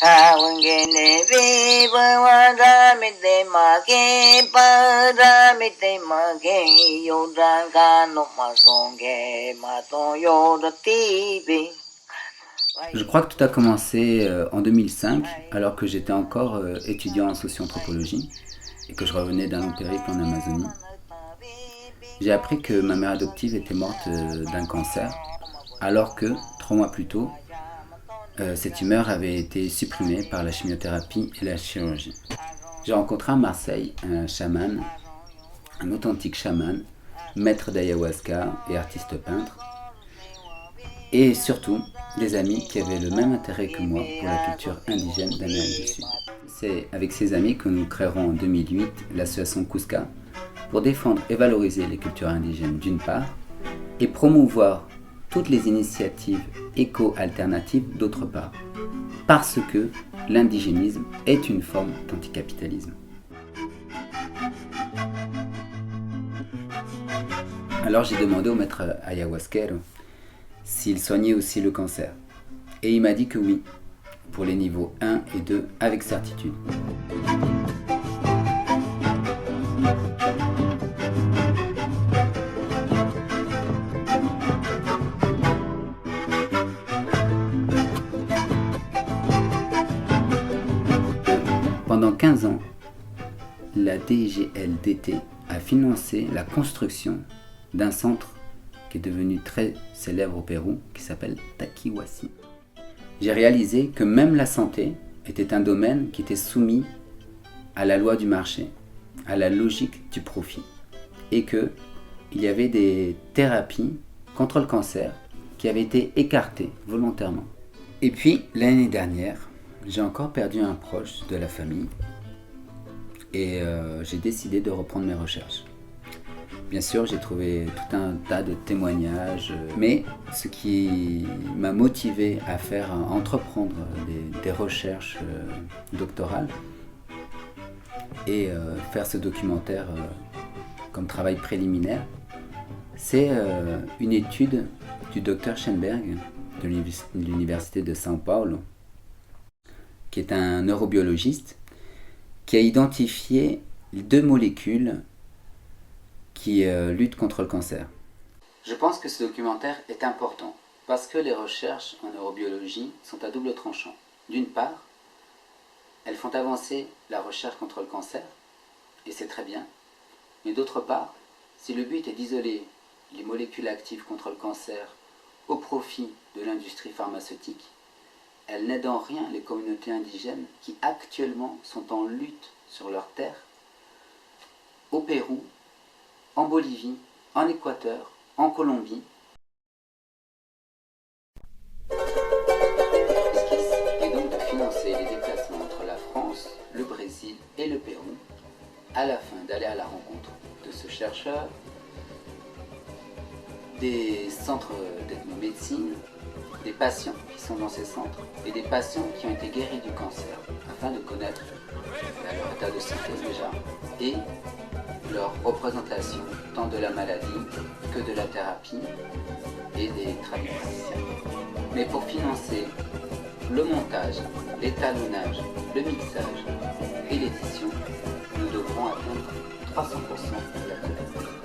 Je crois que tout a commencé en 2005, alors que j'étais encore étudiant en socio-anthropologie et que je revenais d'un long périple en Amazonie. J'ai appris que ma mère adoptive était morte d'un cancer, alors que, 3 mois plus tôt, cette tumeur avait été supprimée par la chimiothérapie et la chirurgie. J'ai rencontré à Marseille un chaman, un authentique chaman, maître d'ayahuasca et artiste peintre, et surtout des amis qui avaient le même intérêt que moi pour la culture indigène d'Amérique du Sud. C'est avec ces amis que nous créerons en 2008 l'association Cusca pour défendre et valoriser les cultures indigènes d'une part et promouvoir toutes les initiatives éco-alternatives d'autre part, parce que l'indigénisme est une forme d'anticapitalisme. Alors j'ai demandé au maître ayahuasquero s'il soignait aussi le cancer. Et il m'a dit que oui, pour les niveaux 1 et 2, avec certitude. Pendant 15 ans, la DGLDT a financé la construction d'un centre qui est devenu très célèbre au Pérou, qui s'appelle Taquihuasi. J'ai réalisé que même la santé était un domaine qui était soumis à la loi du marché, à la logique du profit, et qu'il y avait des thérapies contre le cancer qui avaient été écartées volontairement. Et puis, l'année dernière, j'ai encore perdu un proche de la famille, et j'ai décidé de reprendre mes recherches. Bien sûr, j'ai trouvé tout un tas de témoignages, mais ce qui m'a motivé à entreprendre des recherches doctorales et faire ce documentaire comme travail préliminaire, c'est une étude du docteur Schenberg de l'Université de São Paulo, qui est un neurobiologiste, qui a identifié 2 molécules qui lutte contre le cancer. Je pense que ce documentaire est important parce que les recherches en neurobiologie sont à double tranchant. D'une part, elles font avancer la recherche contre le cancer, et c'est très bien. Mais d'autre part, si le but est d'isoler les molécules actives contre le cancer au profit de l'industrie pharmaceutique, elles n'aident en rien les communautés indigènes qui actuellement sont en lutte sur leur terre, au Pérou, en Bolivie, en Équateur, en Colombie. L'esquisse est donc de financer les déplacements entre la France, le Brésil et le Pérou, à la fin d'aller à la rencontre de ce chercheur, des centres d'ethnomédecine, des patients qui sont dans ces centres et des patients qui ont été guéris du cancer, afin de connaître leur état de santé déjà et leur représentation tant de la maladie que de la thérapie et des tradipraticiens. Mais pour financer le montage, l'étalonnage, le mixage et l'édition, nous devrons atteindre 300% de la collecte.